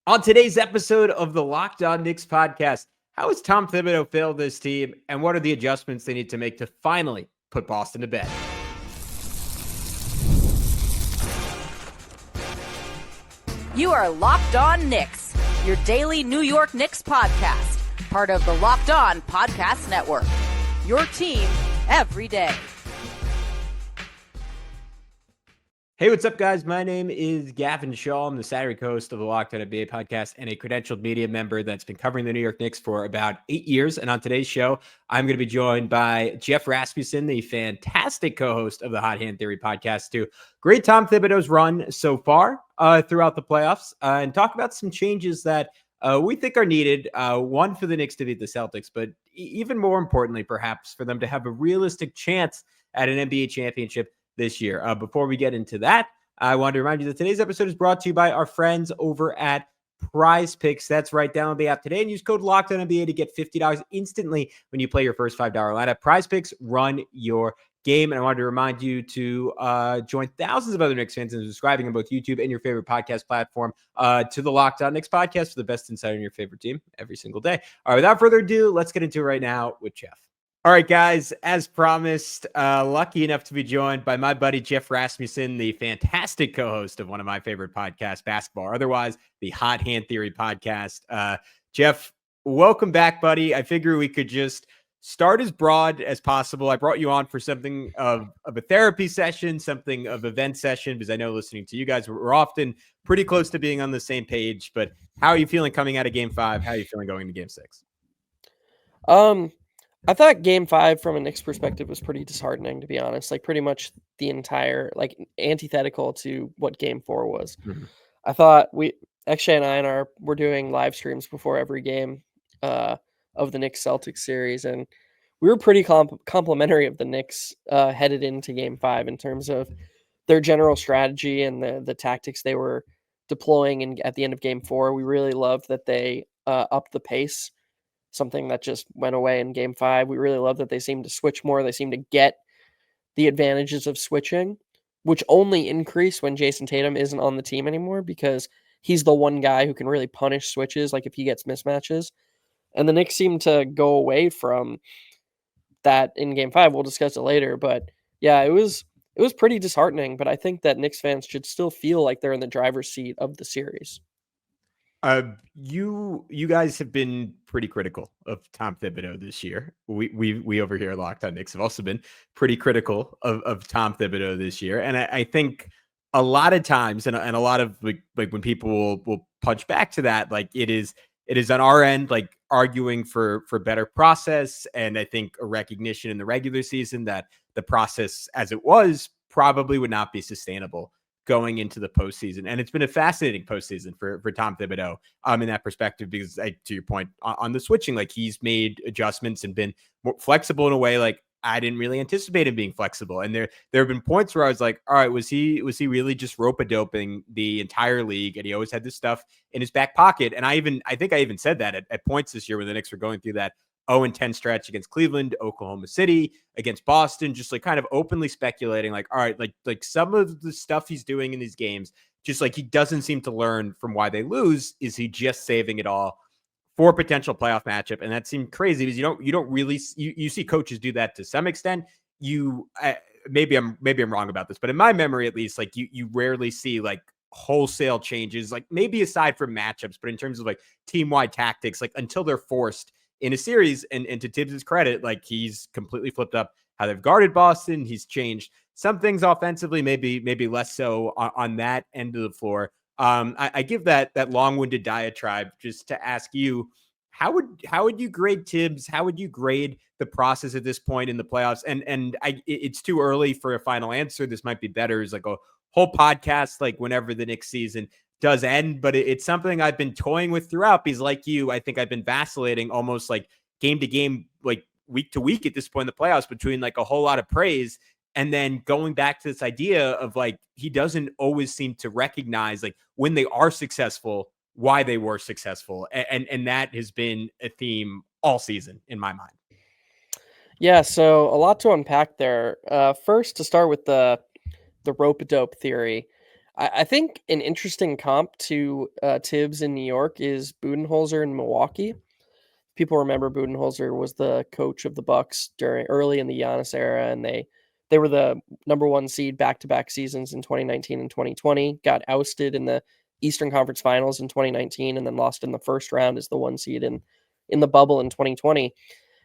On today's episode of the Locked On Knicks podcast, how has Tom Thibodeau failed this team, and what are the adjustments they need to make to finally put Boston to bed? You are Locked On Knicks, your daily New York Knicks podcast, part of the Locked On Podcast Network. Your team every day. Hey, what's up, guys? My name is Gavin, Schall. I'm the Saturday host of the Locked On NBA podcast and a credentialed media member that's been covering the New York Knicks for about 8 years. And on today's show, I'm going to be joined by Geoff Rasmussen, the fantastic co-host of the Hot Hand Theory podcast, to grade Tom Thibodeau's run so far throughout the playoffs and talk about some changes that we think are needed. One, for the Knicks to beat the Celtics, but even more importantly, perhaps, for them to have a realistic chance at an NBA championship this year. Before we get into that, I want to remind you that today's episode is brought to you by our friends over at Prize Picks. That's right. Download the app today and use code LOCKEDONNBA to get $50 instantly when you play your first $5 lineup. Prize Picks, run your game. And I wanted to remind you to join thousands of other Knicks fans in subscribing on both YouTube and your favorite podcast platform to the Locked On Knicks podcast for the best insight on your favorite team every single day. All right, without further ado, let's get into it right now with Geoff. All right, guys, as promised, lucky enough to be joined by my buddy Geoff Rasmussen, the fantastic co-host of one of my favorite podcasts, Basketball or Otherwise, the Hot Hand Theory podcast. Geoff, welcome back, buddy. I figure we could just start as broad as possible. I brought you on for something of a therapy session, something of event session, because I know listening to you guys, we're often pretty close to being on the same page. But how are you feeling coming out of Game 5? How are you feeling going to Game 6? I thought Game 5 from a Knicks perspective was pretty disheartening, to be honest. Like pretty much the entire, like antithetical to what Game 4 was. Mm-hmm. I thought Akshay and I were doing live streams before every game of the Knicks Celtics series, and we were pretty complimentary of the Knicks headed into Game 5 in terms of their general strategy and the tactics they were deploying. At the end of Game 4, we really loved that they upped the pace. Something that just went away in Game 5. We really love that they seem to switch more. They seem to get the advantages of switching, which only increase when Jason Tatum isn't on the team anymore, because he's the one guy who can really punish switches, like if he gets mismatches. And the Knicks seem to go away from that in Game 5. We'll discuss it later. But yeah, it was pretty disheartening. But I think that Knicks fans should still feel like they're in the driver's seat of the series. You guys have been pretty critical of Tom Thibodeau this year. We over here at Locked On Knicks have also been pretty critical of Tom Thibodeau this year. And I think a lot of times, and a lot of like when people will punch back to that, like it is on our end, like arguing for better process. And I think a recognition in the regular season that the process as it was probably would not be sustainable going into the postseason. And it's been a fascinating postseason for Tom Thibodeau in that perspective, because to your point on the switching, like he's made adjustments and been more flexible in a way like I didn't really anticipate him being flexible. And there have been points where I was like, all right, was he really just rope-a-doping the entire league? And he always had this stuff in his back pocket. And I think I even said that at points this year when the Knicks were going through that 0-10 stretch against Cleveland, Oklahoma City, against Boston, just like kind of openly speculating, like, all right, like some of the stuff he's doing in these games, just like he doesn't seem to learn from why they lose. Is he just saving it all for a potential playoff matchup? And that seemed crazy because you don't really you see coaches do that to some extent. Maybe I'm wrong about this, but in my memory at least, like you rarely see like wholesale changes, like maybe aside from matchups, but in terms of like team-wide tactics, like until they're forced in a series. And to Tibbs' credit, like he's completely flipped up how they've guarded Boston. He's changed some things offensively, maybe less so on that end of the floor. I give that long-winded diatribe just to ask you, how would you grade Tibbs? How would you grade the process at this point in the playoffs? And it's too early for a final answer. This might be better as like a whole podcast, like whenever the next season does end, but it's something I've been toying with throughout, because like you, I think I've been vacillating almost like game to game, like week to week at this point in the playoffs, between like a whole lot of praise and then going back to this idea of like, he doesn't always seem to recognize like when they are successful, why they were successful. And that has been a theme all season in my mind. Yeah. So a lot to unpack there. First, to start with the rope-a-dope theory. I think an interesting comp to Tibbs in New York is Budenholzer in Milwaukee. People remember Budenholzer was the coach of the Bucks early in the Giannis era, and they were the number one seed back-to-back seasons in 2019 and 2020. Got ousted in the Eastern Conference Finals in 2019, and then lost in the first round as the one seed in the bubble in 2020.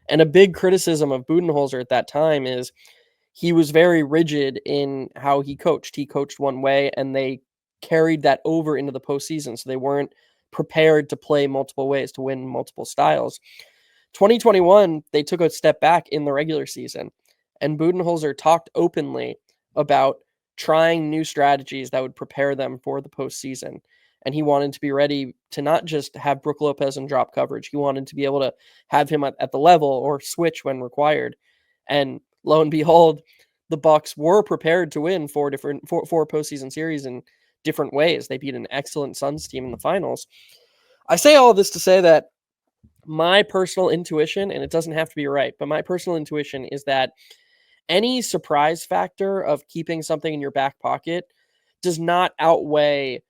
And a big criticism of Budenholzer at that time is he was very rigid in how he coached. He coached one way, and they carried that over into the postseason. So they weren't prepared to play multiple ways, to win multiple styles. 2021, they took a step back in the regular season, and Budenholzer talked openly about trying new strategies that would prepare them for the postseason. And he wanted to be ready to not just have Brook Lopez and drop coverage. He wanted to be able to have him at the level or switch when required. And lo and behold, the Bucks were prepared to win four postseason series in different ways. They beat an excellent Suns team in the finals. I say all of this to say that my personal intuition, and it doesn't have to be right, but my personal intuition is that any surprise factor of keeping something in your back pocket does not outweigh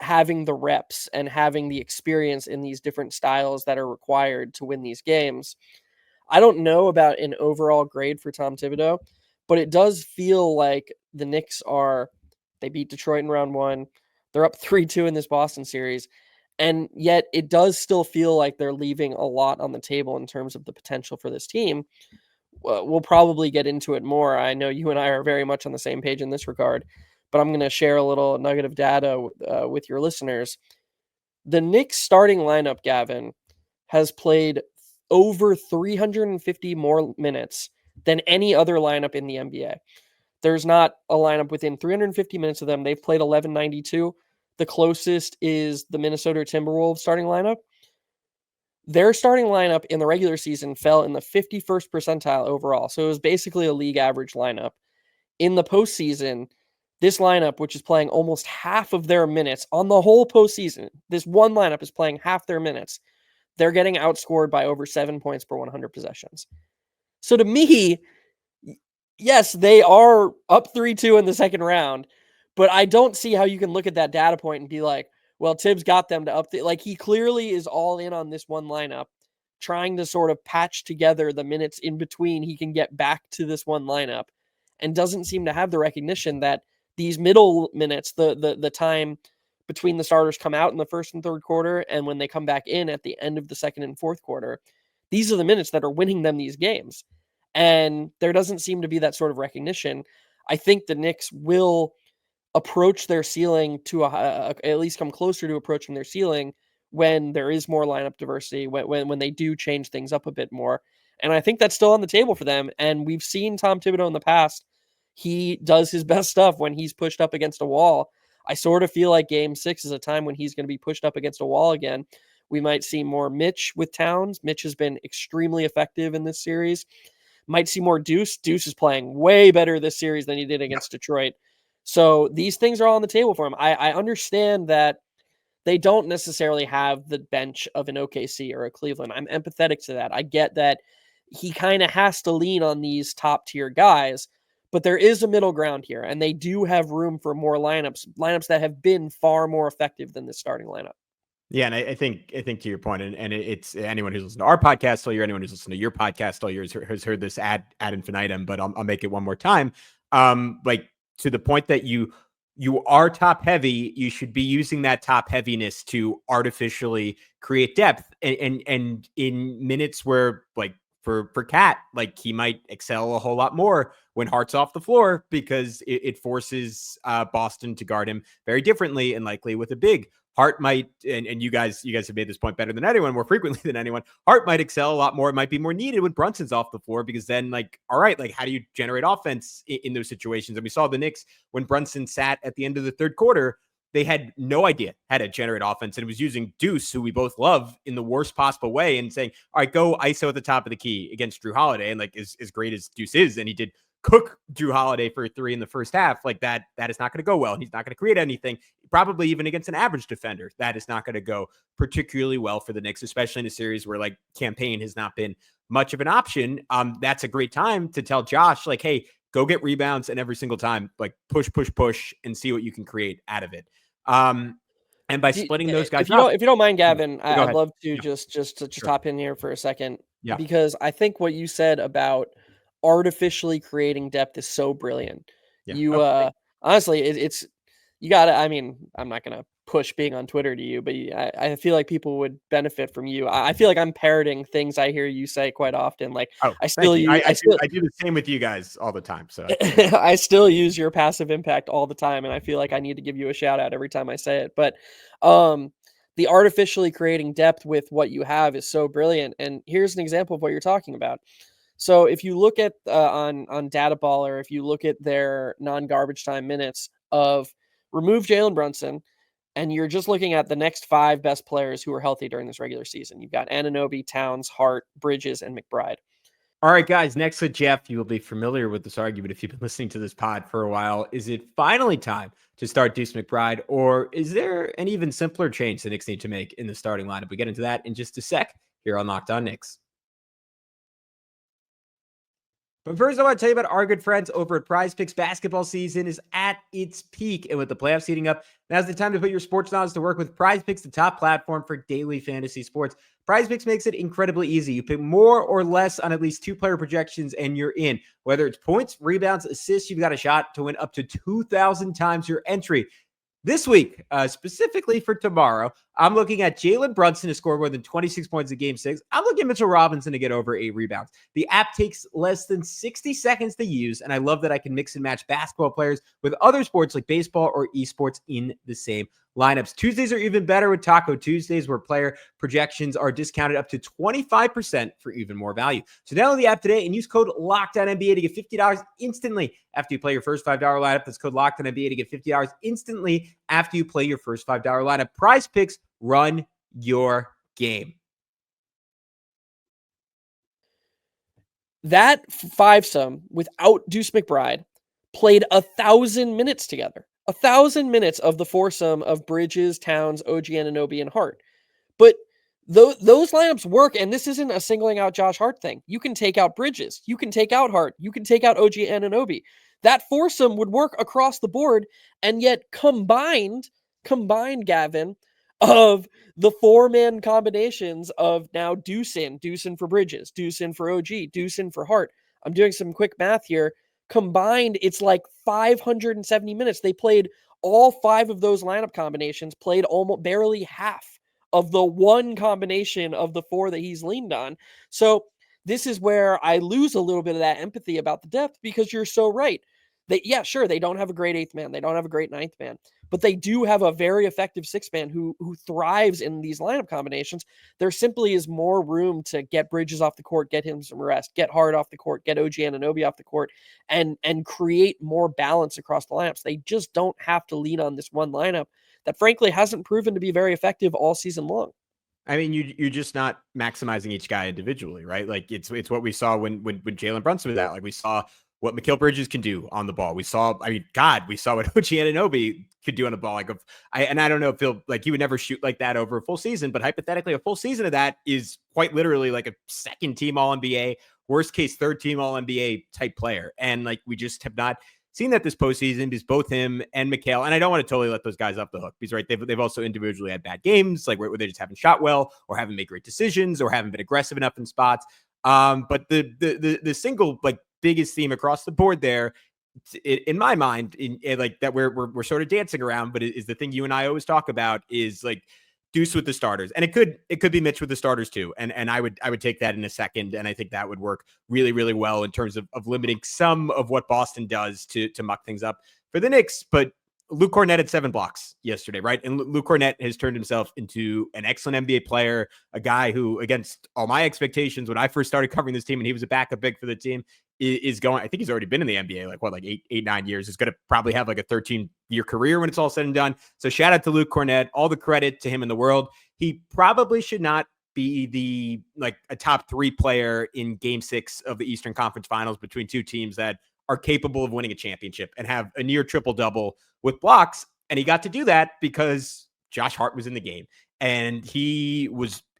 having the reps and having the experience in these different styles that are required to win these games. I don't know about an overall grade for Tom Thibodeau, but it does feel like the Knicks they beat Detroit in round one. They're up 3-2 in this Boston series. And yet it does still feel like they're leaving a lot on the table in terms of the potential for this team. We'll probably get into it more. I know you and I are very much on the same page in this regard, but I'm going to share a little nugget of data with your listeners. The Knicks starting lineup, Gavin, has played over 350 more minutes than any other lineup in the NBA. There's not a lineup within 350 minutes of them. They've played 1192. The closest is the Minnesota Timberwolves starting lineup. Their starting lineup in the regular season fell in the 51st percentile overall. So it was basically a league average lineup. In the postseason, this lineup, which is playing almost half of their minutes on the whole postseason, this one lineup is playing half their minutes. They're getting outscored by over 7 points per 100 possessions. So to me, yes, they are up 3-2 in the second round, but I don't see how you can look at that data point and be like, well, Tibbs got them to like he clearly is all in on this one lineup, trying to sort of patch together the minutes in between he can get back to this one lineup, and doesn't seem to have the recognition that these middle minutes, the time between the starters come out in the first and third quarter and when they come back in at the end of the second and fourth quarter, these are the minutes that are winning them these games. And there doesn't seem to be that sort of recognition. I think the Knicks will approach their ceiling to at least come closer to approaching their ceiling when there is more lineup diversity, when they do change things up a bit more. And I think that's still on the table for them. And we've seen Tom Thibodeau in the past. He does his best stuff when he's pushed up against a wall. I sort of feel like game 6 is a time when he's going to be pushed up against a wall again. We might see more Mitch with Towns. Mitch has been extremely effective in this series. Might see more Deuce. Deuce is playing way better this series than he did against Detroit. So these things are all on the table for him. I understand that they don't necessarily have the bench of an OKC or a Cleveland. I'm empathetic to that. I get that he kind of has to lean on these top tier guys, but there is a middle ground here, and they do have room for more lineups that have been far more effective than the starting lineup. Yeah, and I think to your point, and it's anyone who's listened to our podcast all year, anyone who's listened to your podcast all year has heard this ad infinitum, but I'll make it one more time. Like to the point that you are top heavy, you should be using that top heaviness to artificially create depth, and in minutes where like for Cat, like he might excel a whole lot more when Hart's off the floor because it forces Boston to guard him very differently and likely with a big. Hart might, and you guys have made this point better than anyone, more frequently than anyone. Hart might excel a lot more. It might be more needed when Brunson's off the floor because then, like, all right, like, how do you generate offense in those situations? And we saw the Knicks when Brunson sat at the end of the third quarter, they had no idea how to generate offense, and it was using Deuce, who we both love, in the worst possible way, and saying, all right, go ISO at the top of the key against Jrue Holiday, and like as great as Deuce is, and he did cook Jrue Holiday for 3 in the first half, like that is not going to go well. He's not going to create anything, probably even against an average defender. That is not going to go particularly well for the Knicks, especially in a series where like campaign has not been much of an option. That's a great time to tell Josh, like, hey, go get rebounds, and every single time, like push and see what you can create out of it. And by splitting those guys if you don't mind, Gavin, go I'd ahead. love to Yeah. just hop in here for a second, Yeah. because I think what you said about artificially creating depth is so brilliant. Yeah. You honestly, it's you gotta. I mean, I'm not gonna push being on Twitter to you, but I feel like people would benefit from you. I feel like I'm parroting things I hear you say quite often. Like Oh, I still thank you. use, I do the same with you guys all the time. So I still use your passive impact all the time, and I feel like I need to give you a shout out every time I say it. But the artificially creating depth with what you have is so brilliant. And here's an example of what you're talking about. So if you look at on Data Baller, if you look at their non-garbage time minutes of remove Jalen Brunson, and you're just looking at the next 5 best players who are healthy during this regular season, you've got Anunoby, Towns, Hart, Bridges, and McBride. all right, guys, next with Geoff, you will be familiar with this argument if you've been listening to this pod for a while. Is it finally time to start Deuce McBride, or is there an even simpler change the Knicks need to make in the starting lineup? We get into that in just a sec here on Locked On Knicks. But first, I want to tell you about our good friends over at Prize Picks. Basketball season is at its peak, and with the playoffs heating up, now's the time to put your sports knowledge to work with Prize Picks, the top platform for daily fantasy sports. Prize Picks makes it incredibly easy. You pick more or less on at least 2-player projections, and you're in. Whether it's points, rebounds, assists, you've got a shot to win up to 2,000 times your entry. This week, specifically for tomorrow, I'm looking at Jalen Brunson to score more than 26 points in Game 6. I'm looking at Mitchell Robinson to get over 8 rebounds. The app takes less than 60 seconds to use, and I love that I can mix and match basketball players with other sports like baseball or esports in the same lineups. Tuesdays are even better with Taco Tuesdays, where player projections are discounted up to 25% for even more value. So download the app today and use code LOCKEDONNBA to get $50 instantly after you play your first $5 lineup. That's code LOCKEDONNBA to get $50 instantly after you play your first $5 lineup. Prize Picks, run your game. That 5-some without Deuce McBride played 1,000 minutes together. 1,000 minutes of the foursome of Bridges, Towns, OG Anunoby, and Hart. But those lineups work, and this isn't a singling out Josh Hart thing. You can take out Bridges. You can take out Hart. You can take out OG Anunoby. That foursome would work across the board, and yet combined, Gavin, of the 4-man combinations of now Deuce in for Bridges, Deuce in for OG, Deuce in for Hart. I'm doing some quick math here. Combined, it's like 570 minutes. They played all 5 of those lineup combinations, played almost barely half of the one combination of the 4 that he's leaned on. So this is where I lose a little bit of that empathy about the depth, because you're so right. Yeah, sure, they don't have a great 8th man. They don't have a great 9th man, but they do have a very effective 6th man who thrives in these lineup combinations. There simply is more room to get Bridges off the court, get him some rest, get Hart off the court, get OG Anunoby off the court, and create more balance across the lineups. They just don't have to lean on this one lineup that frankly hasn't proven to be very effective all season long. I mean, you're just not maximizing each guy individually, right? Like it's what we saw when Jalen Brunson was out. Like we saw what Mikal Bridges can do on the ball. We saw what OG Anunoby could do on the ball. Like I don't know if he'll, like, he would never shoot like that over a full season, but hypothetically, a full season of that is quite literally like a second team All NBA, worst case third team All NBA type player. And like we just have not seen that this postseason, because both him and Mikal, and I don't want to totally let those guys off the hook, because right, they've also individually had bad games, like where they just haven't shot well or haven't made great decisions or haven't been aggressive enough in spots. But the single like biggest theme across the board there, in my mind, in like that we're sort of dancing around, but is the thing you and I always talk about is like Deuce with the starters, and it could be Mitch with the starters too, and I would take that in a second, and I think that would work really, really well in terms of limiting some of what Boston does to muck things up for the Knicks. But Luke Cornett had 7 blocks yesterday, right? And Luke Cornett has turned himself into an excellent NBA player, a guy who, against all my expectations when I first started covering this team and he was a backup big for the team, is going, I think he's already been in the NBA like 8-9 years. He's going to probably have like a 13-year career when it's all said and done. So shout out to Luke Cornett, all the credit to him in the world. He probably should not be a top 3 player in Game 6 of the Eastern Conference Finals between two teams that are capable of winning a championship and have a near triple-double with blocks. And he got to do that because Josh Hart was in the game, and he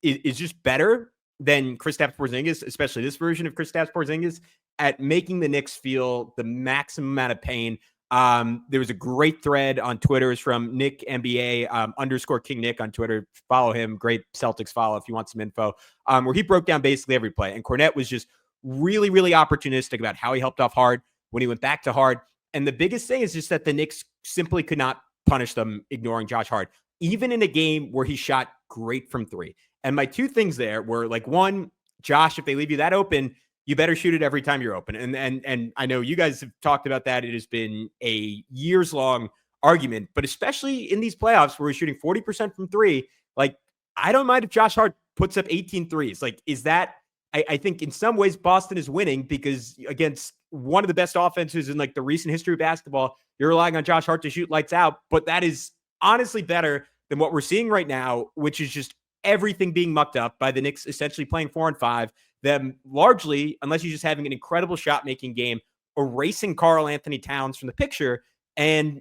is just better than Kristaps Porzingis, especially this version of Kristaps Porzingis, at making the Knicks feel the maximum amount of pain. There was a great thread on Twitter. It's from Nick NBA _ King Nick on Twitter. Follow him. Great Celtics follow if you want some info. Where he broke down basically every play. And Kornet was just really, really opportunistic about how he helped off Hard when he went back to Hard. And the biggest thing is just that the Knicks simply could not punish them ignoring Josh Hart, even in a game where he shot great from three. And my two things there were like, one, Josh, if they leave you that open, you better shoot it every time you're open. And I know you guys have talked about that. It has been a years-long argument, but especially in these playoffs where we're shooting 40% from three, like, I don't mind if Josh Hart puts up 18 threes. Like, is that, I think in some ways Boston is winning because against one of the best offenses in like the recent history of basketball, you're relying on Josh Hart to shoot lights out, but that is honestly better than what we're seeing right now, which is just everything being mucked up by the Knicks essentially playing 4-on-5, them largely, unless you're just having an incredible shot-making game, erasing Karl Anthony Towns from the picture. And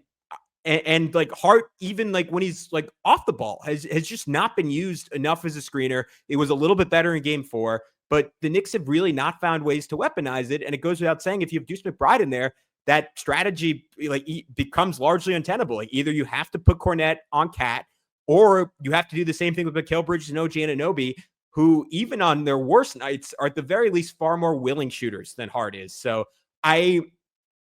like Hart, even like when he's like off the ball, has just not been used enough as a screener. It was a little bit better in game 4, but the Knicks have really not found ways to weaponize it. And it goes without saying, if you have Deuce McBride in there, that strategy like becomes largely untenable. Like, either you have to put Kornet on Cat, or you have to do the same thing with Mikal Bridges and OG Anunoby, who even on their worst nights are at the very least far more willing shooters than Hart is. So I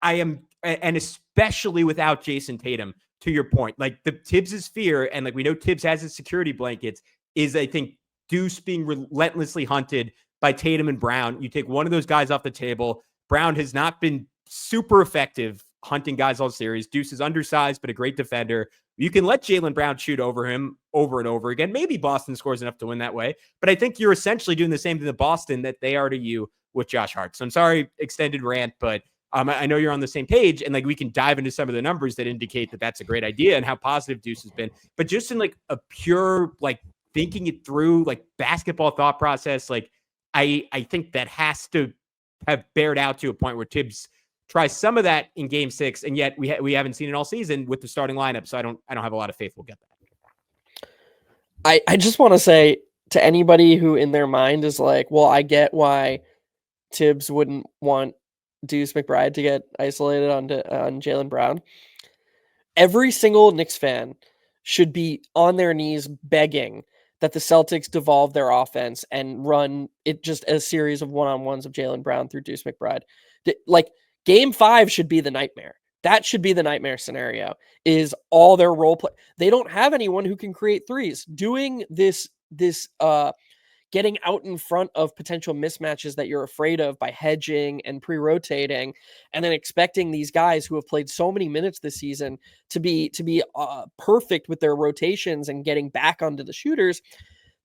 am, and especially without Jason Tatum, to your point, like the Tibbs' fear, and like we know Tibbs has his security blankets, is I think Deuce being relentlessly hunted by Tatum and Brown. You take one of those guys off the table. Brown has not been super effective hunting guys all series. Deuce is undersized, but a great defender. You can let Jalen Brown shoot over him over and over again. Maybe Boston scores enough to win that way, but I think you're essentially doing the same thing to Boston that they are to you with Josh Hart. So I'm sorry, extended rant, but I know you're on the same page, and like we can dive into some of the numbers that indicate that that's a great idea and how positive Deuce has been. But just in like a pure like thinking it through, like basketball thought process, like I think that has to have bared out to a point where Tibbs tries some of that in Game 6, and yet we haven't seen it all season with the starting lineup. So I don't have a lot of faith we'll get that. I just want to say to anybody who in their mind is like, well, I get why Tibbs wouldn't want Deuce McBride to get isolated on Jalen Brown. Every single Knicks fan should be on their knees begging that the Celtics devolve their offense and run it just a series of one-on-ones of Jalen Brown through Deuce McBride. Like, Game 5 should be the nightmare. That should be the nightmare scenario, is all their role play. They don't have anyone who can create threes. Doing this getting out in front of potential mismatches that you're afraid of by hedging and pre-rotating, and then expecting these guys who have played so many minutes this season to be perfect with their rotations and getting back onto the shooters.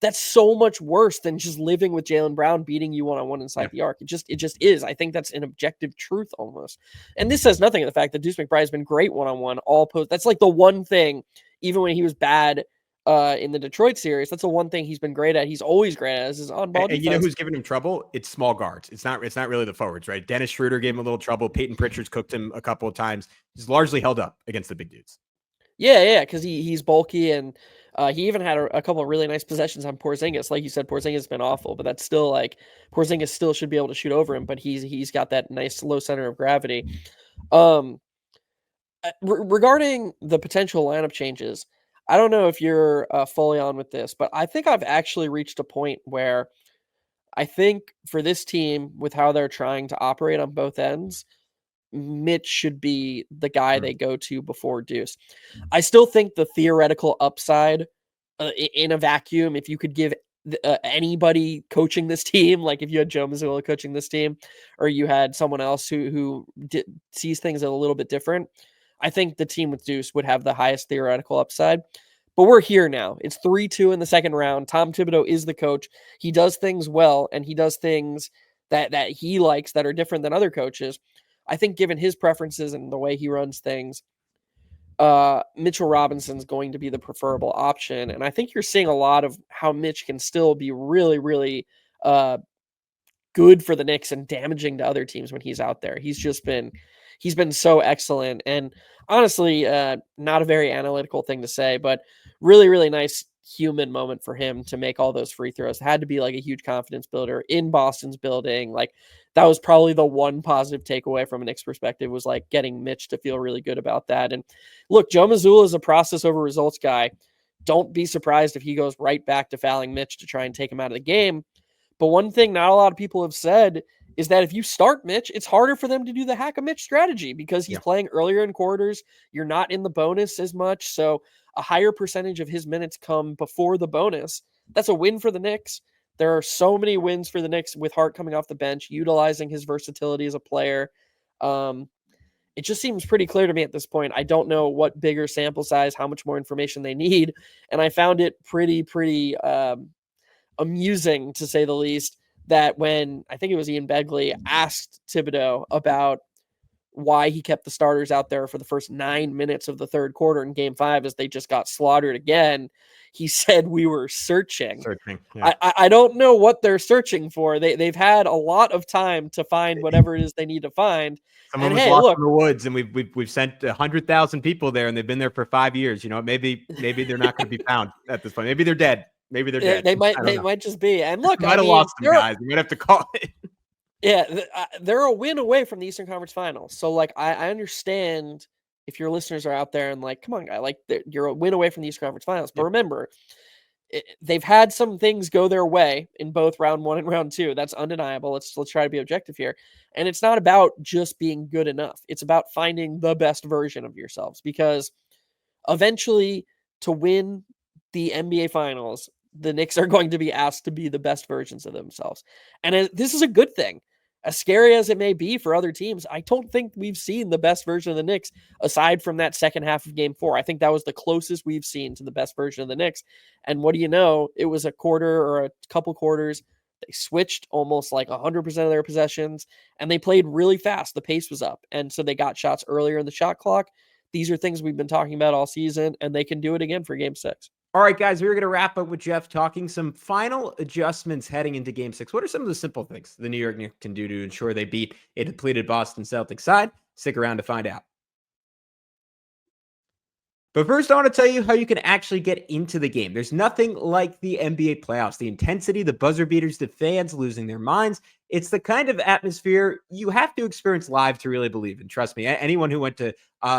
That's so much worse than just living with Jalen Brown beating you one-on-one inside the arc. It just is. I think that's an objective truth almost. And this says nothing of the fact that Deuce McBride has been great one-on-one all post. That's like the one thing, even when he was bad in the Detroit series, that's the one thing he's been great at. He's always great at is his on-ball defense. And you know who's giving him trouble? It's small guards. It's not really the forwards, right? Dennis Schroeder gave him a little trouble. Peyton Pritchard's cooked him a couple of times. He's largely held up against the big dudes. Yeah, because he's bulky, and he even had a couple of really nice possessions on Porzingis. Like you said, Porzingis has been awful, but that's still like Porzingis still should be able to shoot over him, but he's got that nice low center of gravity. Regarding the potential lineup changes, I don't know if you're fully on with this, but I think I've actually reached a point where I think for this team, with how they're trying to operate on both ends, Mitch should be the guy they go to before Deuce. I still think the theoretical upside in a vacuum, if you could give anybody coaching this team, like if you had Joe Mazzulla coaching this team, or you had someone else who sees things a little bit different, I think the team with Deuce would have the highest theoretical upside. But we're here now. It's 3-2 in the second round. Tom Thibodeau is the coach. He does things well, and he does things that he likes that are different than other coaches. I think given his preferences and the way he runs things, Mitchell Robinson's going to be the preferable option. And I think you're seeing a lot of how Mitch can still be really, really good for the Knicks and damaging to other teams when he's out there. He's been so excellent. And honestly, not a very analytical thing to say, but really, really nice human moment for him to make all those free throws. It had to be like a huge confidence builder in Boston's building. Like that was probably the one positive takeaway from a Knicks perspective, was like getting Mitch to feel really good about that. And look, Joe Mazzulla is a process over results guy. Don't be surprised if he goes right back to fouling Mitch to try and take him out of the game. But one thing not a lot of people have said is that if you start Mitch, it's harder for them to do the hack a Mitch strategy because he's playing earlier in quarters. You're not in the bonus as much. So a higher percentage of his minutes come before the bonus. That's a win for the Knicks. There are so many wins for the Knicks with Hart coming off the bench, utilizing his versatility as a player. It just seems pretty clear to me at this point. I don't know what bigger sample size, how much more information they need. And I found it pretty amusing, to say the least, that when I think it was Ian Begley asked Thibodeau about why he kept the starters out there for the first 9 minutes of the third quarter in game 5 as they just got slaughtered again, he said we were searching. Yeah. I don't know what they're searching for. They've had a lot of time to find whatever it is they need to find. Someone and was hey, lost look, in the woods, and we've sent 100,000 people there, and they've been there for 5 years. You know, maybe they're not going to be found at this point. Maybe they're dead. Maybe they're dead. They might just be. And look, might have lost some guys. You might have to call it. Yeah, they're a win away from the Eastern Conference Finals. So, like, I understand if your listeners are out there and like, come on, guy, like, you're a win away from the Eastern Conference Finals. But remember, they've had some things go their way in both round 1 and round 2. That's undeniable. Let's try to be objective here. And it's not about just being good enough. It's about finding the best version of yourselves, because eventually, to win the NBA Finals, the Knicks are going to be asked to be the best versions of themselves. And this is a good thing. As scary as it may be for other teams, I don't think we've seen the best version of the Knicks aside from that second half of game 4. I think that was the closest we've seen to the best version of the Knicks. And what do you know? It was a quarter or a couple quarters. They switched almost like 100% of their possessions, and they played really fast. The pace was up. And so they got shots earlier in the shot clock. These are things we've been talking about all season, and they can do it again for game 6. All right, guys, we're going to wrap up with Geoff talking some final adjustments heading into game 6. What are some of the simple things the New York Knicks can do to ensure they beat a depleted Boston Celtics side? Stick around to find out. But first, I want to tell you how you can actually get into the game. There's nothing like the NBA playoffs. The intensity, the buzzer beaters, the fans losing their minds. It's the kind of atmosphere you have to experience live to really believe in. Trust me, anyone who went to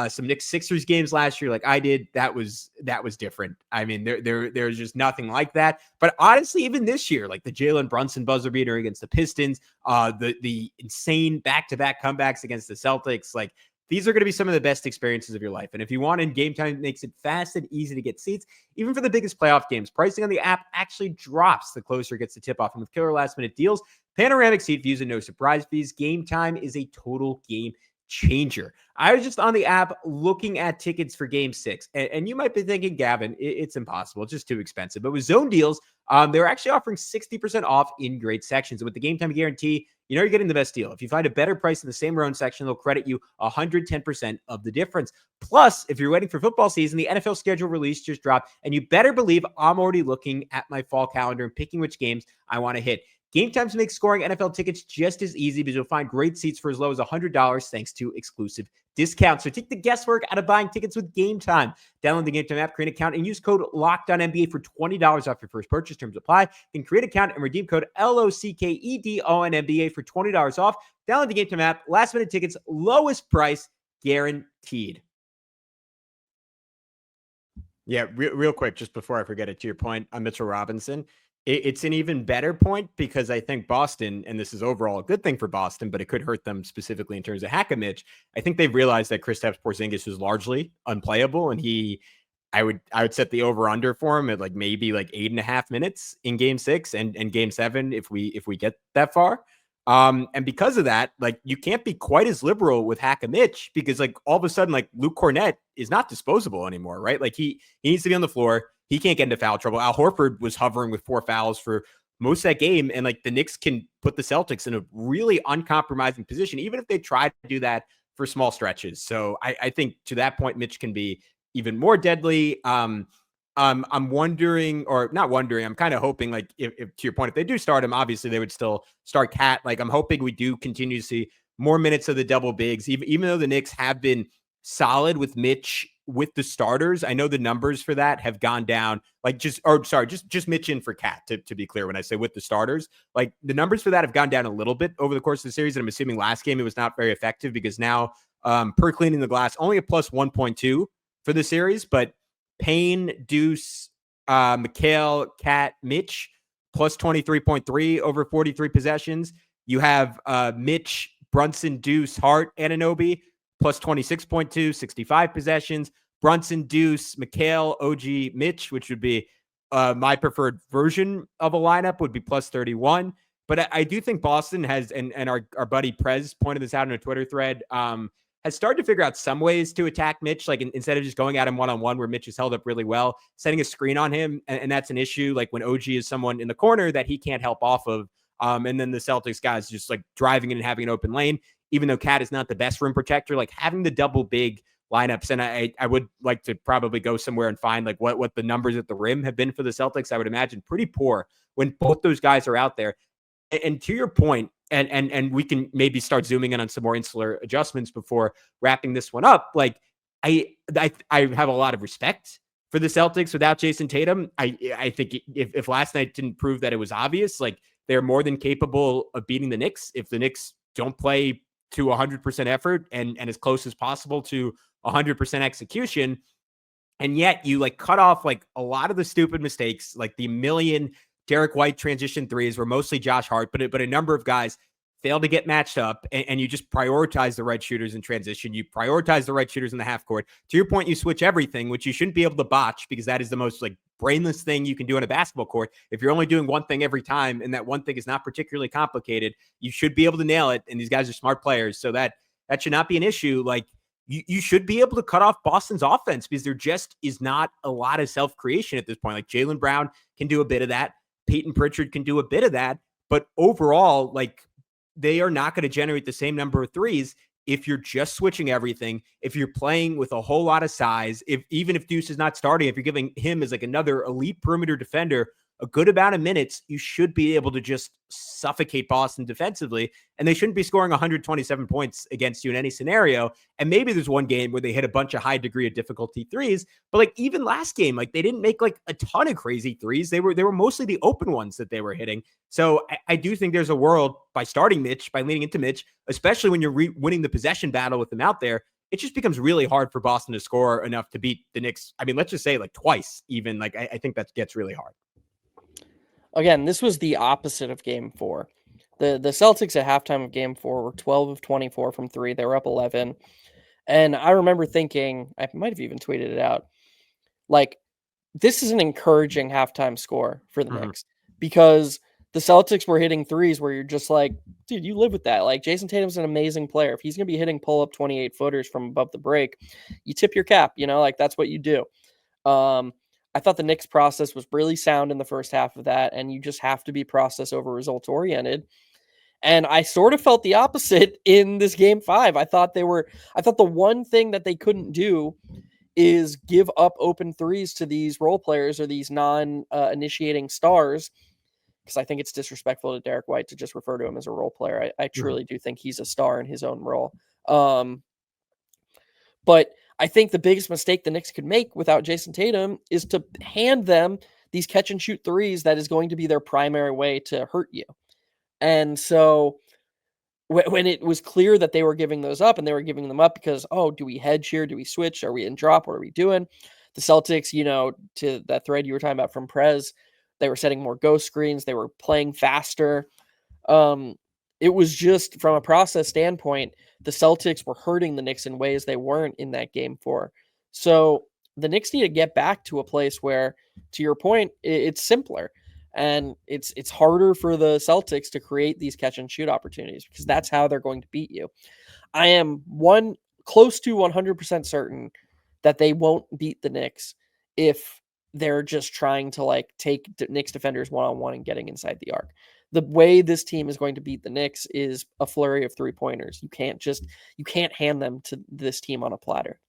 some Knicks Sixers games last year, like I did, that was different. I mean, there's just nothing like that. But honestly, even this year, like the Jalen Brunson buzzer beater against the Pistons, the insane back-to-back comebacks against the Celtics, like, these are going to be some of the best experiences of your life. And if you want in, Game Time makes it fast and easy to get seats, even for the biggest playoff games. Pricing on the app actually drops the closer it gets to tip-off. And with killer last-minute deals, panoramic seat views, and no surprise fees, Game Time is a total game changer. I was just on the app looking at tickets for Game 6. And you might be thinking, Gavin, it's impossible. It's just too expensive. But with Zone Deals, they're actually offering 60% off in great sections. And with the Game Time guarantee, you know you're getting the best deal. If you find a better price in the same row section, they'll credit you 110% of the difference. Plus, if you're waiting for football season, the NFL schedule release just dropped, and you better believe I'm already looking at my fall calendar and picking which games I want to hit. Game Times makes scoring NFL tickets just as easy because you'll find great seats for as low as $100 thanks to exclusive discounts. So take the guesswork out of buying tickets with Game Time. Download the Game Time app, create an account, and use code LOCKEDONNBA for $20 off your first purchase. Terms apply. Then create an account and redeem code LOCKEDONNBA for $20 off. Download the Game Time app. Last minute tickets, lowest price guaranteed. Yeah, real quick, just before I forget it, to your point on Mitchell Robinson, it's an even better point because I think Boston, and this is overall a good thing for Boston, but it could hurt them specifically in terms of Hack-a-Mitch. I think they've realized that Kristaps Porzingis is largely unplayable, and I would set the over/under for him at like maybe like 8.5 minutes in Game 6 and Game 7 if we get that far. And because of that, like you can't be quite as liberal with Hack-a-Mitch because like all of a sudden like Luke Kornet is not disposable anymore, right? Like he needs to be on the floor. He can't get into foul trouble. Al Horford was hovering with 4 fouls for most of that game. And like the Knicks can put the Celtics in a really uncompromising position, even if they try to do that for small stretches. So I think to that point, Mitch can be even more deadly. I'm wondering, or not wondering, I'm kind of hoping like if to your point, if they do start him, obviously they would still start Cat. Like I'm hoping we do continue to see more minutes of the double bigs, even though the Knicks have been solid with Mitch with the starters, I know the numbers for that have gone down, like just Mitch in for Cat, to be clear. When I say with the starters, like the numbers for that have gone down a little bit over the course of the series. And I'm assuming last game it was not very effective because now per cleaning the glass, only a plus 1.2 for the series, but Payne, Deuce, Mikal, Cat, Mitch, plus 23.3 over 43 possessions. You have Mitch, Brunson, Deuce, Hart, Anunoby, plus 26.2, 65 possessions. Brunson, Deuce, Mikal, OG, Mitch, which would be my preferred version of a lineup, would be plus 31. But I do think Boston has, and our buddy Prez pointed this out in a Twitter thread, has started to figure out some ways to attack Mitch, like instead of just going at him one-on-one where Mitch is held up really well, setting a screen on him. And that's an issue, like when OG is someone in the corner that he can't help off of. And then the Celtics guys just like driving in and having an open lane, even though Cat is not the best rim protector, like having the double big lineups. And I would like to probably go somewhere and find like what the numbers at the rim have been for the Celtics. I would imagine pretty poor when both those guys are out there. And to your point, and we can maybe start zooming in on some more insular adjustments before wrapping this one up. Like I have a lot of respect for the Celtics without Jason Tatum. I think if last night didn't prove that it was obvious, like they're more than capable of beating the Knicks if the Knicks don't play to 100% effort and as close as possible to 100% execution. And yet you like cut off like a lot of the stupid mistakes, like the million Derek White transition threes were mostly Josh Hart, but a number of guys failed to get matched up, and you just prioritize the right shooters in transition. You prioritize the right shooters in the half court. To your point, you switch everything, which you shouldn't be able to botch because that is the most like brainless thing you can do on a basketball court. If you're only doing one thing every time and that one thing is not particularly complicated, you should be able to nail it. And these guys are smart players, so that should not be an issue. Like you should be able to cut off Boston's offense because there just is not a lot of self-creation at this point. Like Jalen Brown can do a bit of that. Peyton Pritchard can do a bit of that, but overall, like they are not going to generate the same number of threes if you're just switching everything, if you're playing with a whole lot of size, even if Deuce is not starting, if you're giving him as like another elite perimeter defender a good amount of minutes, you should be able to just suffocate Boston defensively, and they shouldn't be scoring 127 points against you in any scenario. And maybe there's one game where they hit a bunch of high degree of difficulty threes, but like even last game, like they didn't make like a ton of crazy threes. They were mostly the open ones that they were hitting. So I do think there's a world by starting Mitch, by leaning into Mitch, especially when you're winning the possession battle with him out there, it just becomes really hard for Boston to score enough to beat the Knicks. I mean, let's just say like twice even. Like I think that gets really hard. Again, this was the opposite of Game 4. The Celtics at halftime of Game 4 were 12 of 24 from 3. They were up 11. And I remember thinking, I might have even tweeted it out, like, this is an encouraging halftime score for the Knicks because the Celtics were hitting threes where you're just like, dude, you live with that. Like, Jason Tatum's an amazing player. If he's going to be hitting pull-up 28-footers from above the break, you tip your cap, like, that's what you do. I thought the Knicks process was really sound in the first half of that, and you just have to be process over results oriented. And I sort of felt the opposite in this Game 5. I thought the one thing that they couldn't do is give up open threes to these role players or these non-initiating stars, because I think it's disrespectful to Derek White to just refer to him as a role player. I truly do think he's a star in his own role. But I think the biggest mistake the Knicks could make without Jason Tatum is to hand them these catch and shoot threes that is going to be their primary way to hurt you. And so when it was clear that they were giving those up, and they were giving them up because, do we hedge here? Do we switch? Are we in drop? What are we doing? The Celtics, to that thread you were talking about from Prez, they were setting more ghost screens. They were playing faster. It was just from a process standpoint, the Celtics were hurting the Knicks in ways they weren't in that Game 4. So the Knicks need to get back to a place where, to your point, it's simpler. And it's harder for the Celtics to create these catch and shoot opportunities because that's how they're going to beat you. I am close to 100% certain that they won't beat the Knicks if they're just trying to like take Knicks defenders one-on-one and getting inside the arc. The way this team is going to beat the Knicks is a flurry of 3-pointers. You can't hand them to this team on a platter.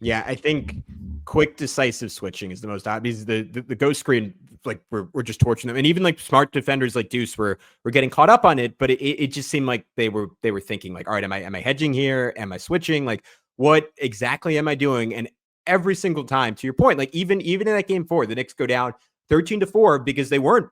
Yeah, I think quick, decisive switching is the most obvious. The ghost screen, like we're just torching them, and even like smart defenders like Deuce were getting caught up on it. But it just seemed like they were thinking like, all right, am I hedging here? Am I switching? Like, what exactly am I doing? And every single time. To your point, like even in that game 4, the Knicks go down 13-4 because they weren't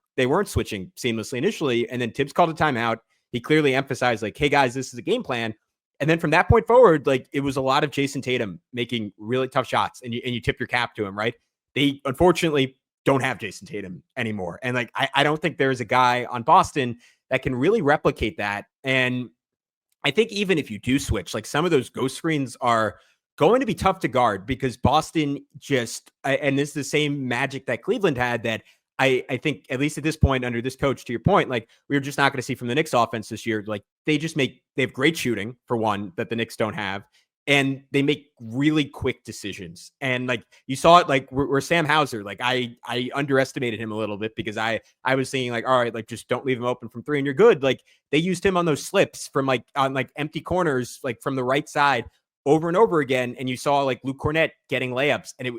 switching seamlessly initially, and then Tibbs called a timeout. He clearly emphasized like, hey guys, this is a game plan. And then from that point forward, like it was a lot of Jason Tatum making really tough shots, and you tip your cap to him, right? They unfortunately don't have Jason Tatum anymore. And like, I don't think there's a guy on Boston that can really replicate that. And I think even if you do switch, like some of those ghost screens are going to be tough to guard because Boston just, and this is the same magic that Cleveland had that I think, at least at this point under this coach, to your point, like we're just not going to see from the Knicks offense this year. Like they have great shooting for one that the Knicks don't have. And they make really quick decisions. And like you saw it, like where Sam Hauser, like I underestimated him a little bit because I was thinking like, all right, like just don't leave him open from 3 and you're good. Like they used him on those slips from like on like empty corners, like from the right side over and over again. And you saw like Luke Cornett getting layups, and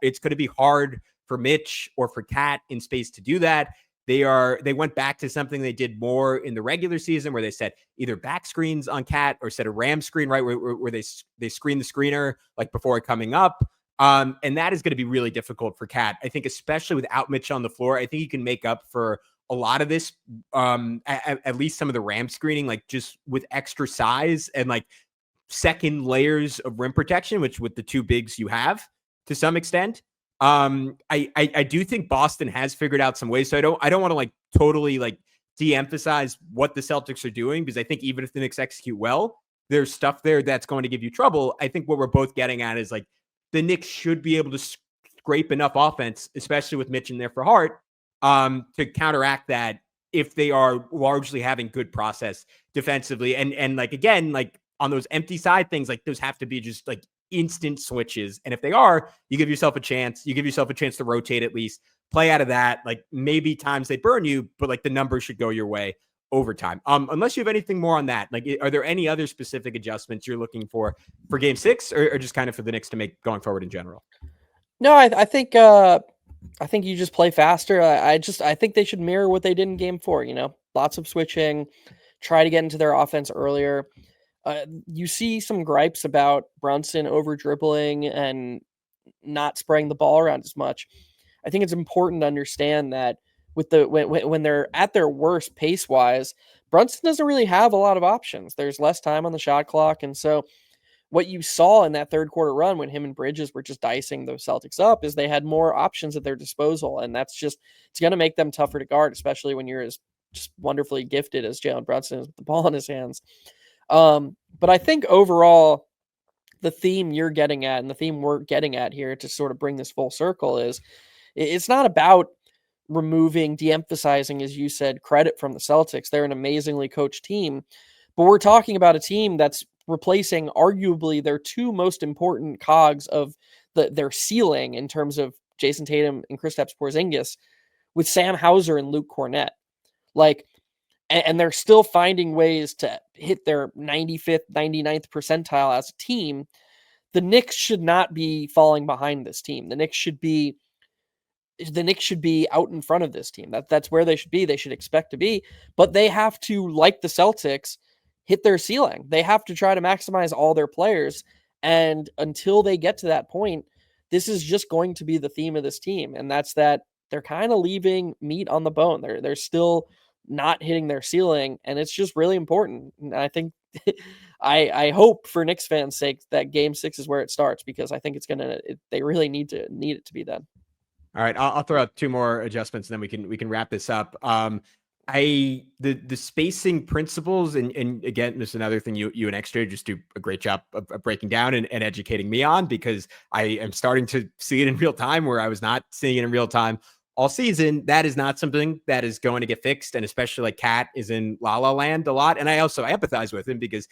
it's going to be hard for Mitch or for Cat in space to do that. They went back to something they did more in the regular season where they set either back screens on Cat or set a ram screen, right? Where they screen the screener like before coming up. And that is going to be really difficult for Cat. I think, especially without Mitch on the floor, I think you can make up for a lot of this, at least some of the ram screening, like just with extra size and like second layers of rim protection, which with the 2 bigs you have to some extent. I do think Boston has figured out some ways. So I don't want to like totally like de-emphasize what the Celtics are doing, because I think even if the Knicks execute well, there's stuff there that's going to give you trouble. I think what we're both getting at is like the Knicks should be able to scrape enough offense, especially with Mitch in there for Hart, to counteract that if they are largely having good process defensively. And like, again, like on those empty side things, like those have to be just like instant switches. And if they are, you give yourself a chance. You give yourself a chance to rotate at least, play out of that. Like maybe times they burn you, but like the numbers should go your way over time. Unless you have anything more on that, like are there any other specific adjustments you're looking for game 6 or just kind of for the Knicks to make going forward in general? No, I think you just play faster. I think they should mirror what they did in game 4, lots of switching, try to get into their offense earlier. You see some gripes about Brunson over dribbling and not spraying the ball around as much. I think it's important to understand that when they're at their worst pace wise, Brunson doesn't really have a lot of options. There's less time on the shot clock. And so what you saw in that third quarter run when him and Bridges were just dicing the Celtics up is they had more options at their disposal. And it's going to make them tougher to guard, especially when you're as just wonderfully gifted as Jalen Brunson is with the ball in his hands. But I think overall, the theme you're getting at and the theme we're getting at here to sort of bring this full circle is it's not about de-emphasizing, as you said, credit from the Celtics. They're an amazingly coached team, but we're talking about a team that's replacing arguably their 2 most important cogs of their ceiling in terms of Jason Tatum and Kristaps Porzingis with Sam Hauser and Luke Cornett. Like, and they're still finding ways to hit their 95th, 99th percentile as a team. The Knicks should not be falling behind this team. The Knicks should be out in front of this team. That's where they should be. They should expect to be, but they have to, like the Celtics, hit their ceiling. They have to try to maximize all their players. And until they get to that point, this is just going to be the theme of this team. And that's that they're kind of leaving meat on the bone. They're still not hitting their ceiling, and it's just really important. And I think I hope for Knicks fans' sake that game 6 is where it starts, because I think they really need it to be done. All right, I'll throw out 2 more adjustments, and then we can wrap this up. The spacing principles, and again, this is another thing you and Extra just do a great job of breaking down and educating me on, because I am starting to see it in real time where I was not seeing it in real time all season. That is not something that is going to get fixed. And especially like Cat is in La La Land a lot. And I empathize with him, because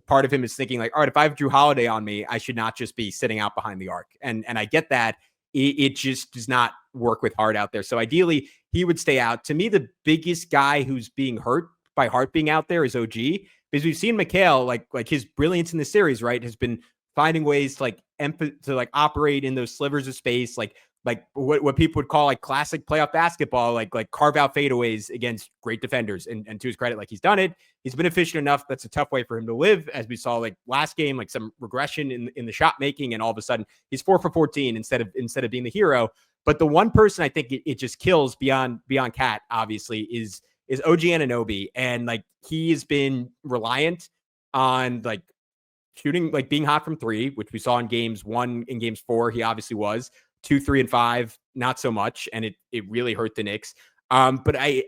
part of him is thinking like, all right, if I have Drew Holiday on me, I should not just be sitting out behind the arc. And I get that. It just does not work with Hart out there. So ideally he would stay out. To me, the biggest guy who's being hurt by Hart being out there is OG, because we've seen Mikal, like his brilliance in the series, right, has been finding ways to operate in those slivers of space, like like what people would call like classic playoff basketball, like carve out fadeaways against great defenders. And to his credit, like he's done it. He's been efficient enough. That's a tough way for him to live, as we saw like last game, like some regression in the shot making, and all of a sudden he's 4 for 14 instead of being the hero. But the one person I think it just kills beyond Cat, obviously, is OG Anunoby. And like he has been reliant on like shooting, like being hot from three, which we saw in games 1 and games 4. He obviously was 2, 3, and 5, not so much. And it really hurt the Knicks. But I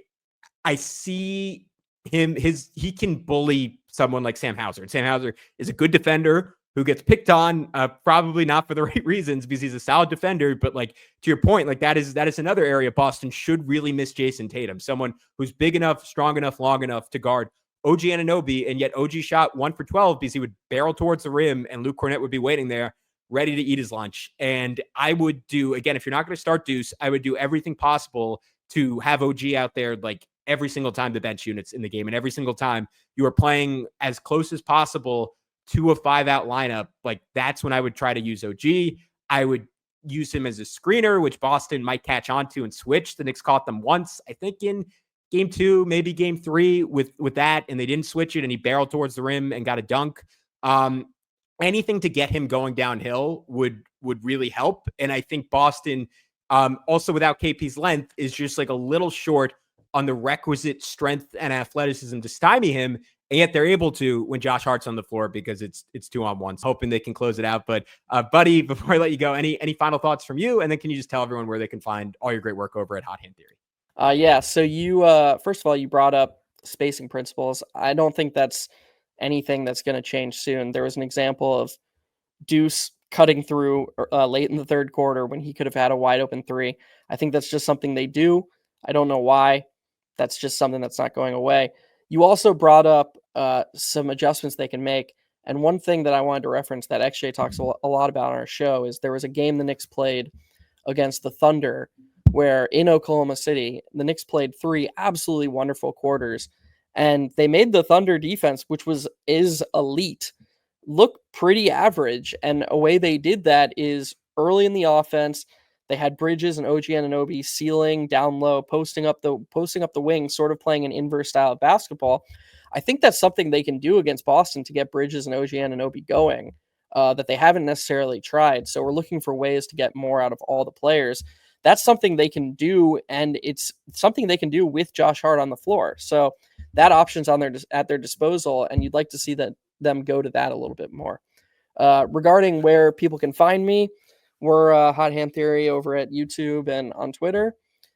see him, he can bully someone like Sam Hauser. And Sam Hauser is a good defender who gets picked on, probably not for the right reasons, because he's a solid defender. But like, to your point, like that is another area Boston should really miss Jason Tatum, someone who's big enough, strong enough, long enough to guard OG Anunoby. And yet OG shot 1 for 12 because he would barrel towards the rim and Luke Cornett would be waiting there ready to eat his lunch. And I would do, again, if you're not going to start Deuce, I would do everything possible to have OG out there like every single time the bench unit's in the game, and every single time you are playing as close as possible to a 5-out lineup. Like that's when I would try to use OG. I would use him as a screener, which Boston might catch on to and switch. The Knicks caught them once, I think in game 2, maybe game 3 with that, and they didn't switch it, and he barreled towards the rim and got a dunk. Anything to get him going downhill would really help. And I think Boston, also without KP's length, is just like a little short on the requisite strength and athleticism to stymie him. And yet they're able to when Josh Hart's on the floor, because it's 2-on-1. So hoping they can close it out. But buddy, before I let you go, any final thoughts from you? And then can you just tell everyone where they can find all your great work over at Hot Hand Theory? Yeah. So you, first of all, you brought up spacing principles. I don't think that's anything that's going to change soon. There was an example of Deuce cutting through late in the third quarter when he could have had a wide open 3. I think that's just something they do. I don't know why. That's just something that's not going away. You also brought up some adjustments they can make. And one thing that I wanted to reference that XJ talks a lot about on our show is there was a game the Knicks played against the Thunder where in Oklahoma City, the Knicks played 3 absolutely wonderful quarters. And they made the Thunder defense, which is elite, look pretty average. And a way they did that is early in the offense, they had Bridges and OG Anunoby sealing down low, posting up the wing, sort of playing an inverse style of basketball. I think that's something they can do against Boston to get Bridges and OG Anunoby going that they haven't necessarily tried. So we're looking for ways to get more out of all the players. That's something they can do, and it's something they can do with Josh Hart on the floor. So that option's at their disposal, and you'd like to see them go to that a little bit more. Regarding where people can find me, we're Hot Hand Theory over at YouTube and on Twitter.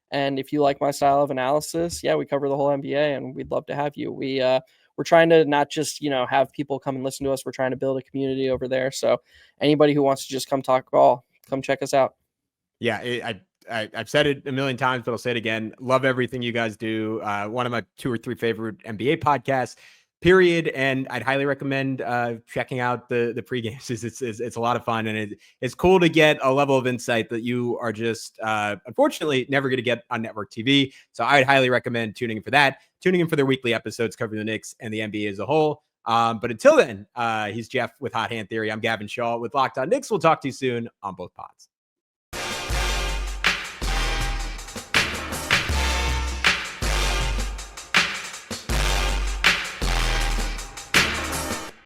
And if you like my style of analysis, yeah, we cover the whole NBA, and we'd love to have you. We're trying to not just have people come and listen to us. We're trying to build a community over there. So anybody who wants to just come talk ball, come check us out. Yeah, I've said it a million times, but I'll say it again. Love everything you guys do. One of my 2 or 3 favorite NBA podcasts, period. And I'd highly recommend checking out the pre-games. It's a lot of fun, and it's cool to get a level of insight that you are just unfortunately never going to get on network TV. So I'd highly recommend tuning in for that. Tuning in for their weekly episodes covering the Knicks and the NBA as a whole. But until then, he's Geoff with Hot Hand Theory. I'm Gavin Schall with Locked On Knicks. We'll talk to you soon on both pods.